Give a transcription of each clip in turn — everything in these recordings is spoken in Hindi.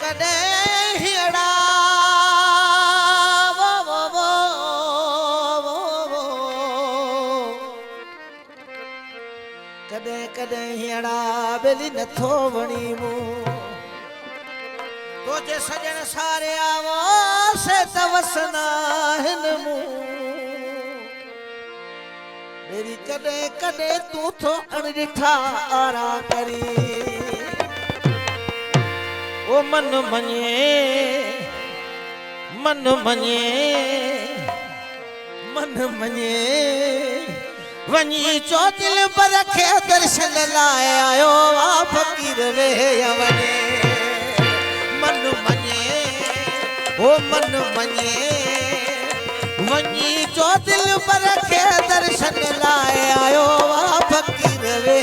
कदे हियड़ा कदे कदे हियड़ा बेली नथो वणी मू तो जे सजन सारे आवो से तवसना हिन मू मेरी कदे कदे तू थो अणिठा आरा करी ओ मन मने मन मने मन मने वनी चो दिल पर रखे दर्शन लाए आयो आ फकीर वे वने मन मने ओ मन मने वनी चो दिल पर रखे दर्शन लाए आयो आ फकीर वे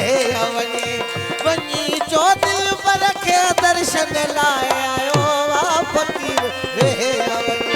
वने वनी चो दिल पर रखे दर्शन लाए आयो आ फकीर वे वने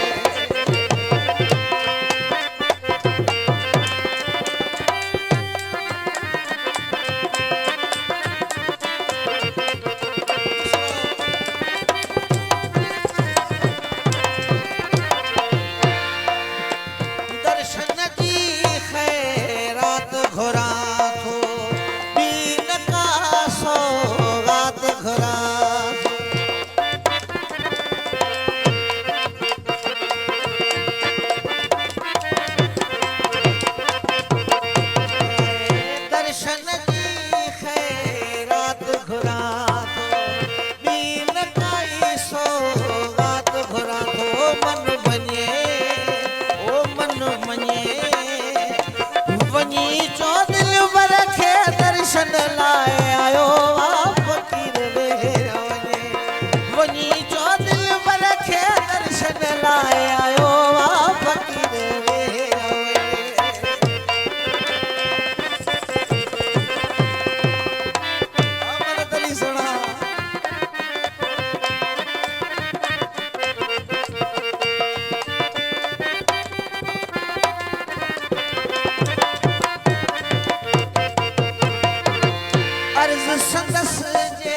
संदस जे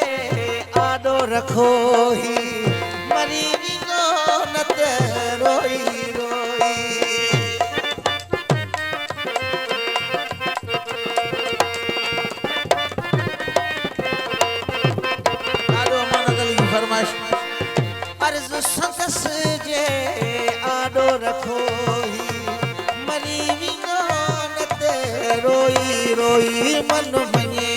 आडो रखो ही मरी विनो नत रोई रोई आडो मनगल की फरमाइश अर्ज संदस जे आडो रखो ही मरी विनो नत रोई रोई मन मने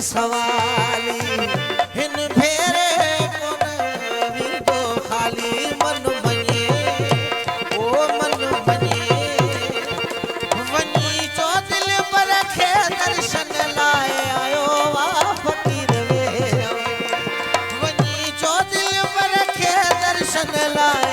सवाली हिन फेरे कोन विदो खाली मन मने ओ मन मने वनी चो दिल पर रखे दर्शन लाए आयो आ फकीर वे वनी चो दिल पर रखे दर्शन लाए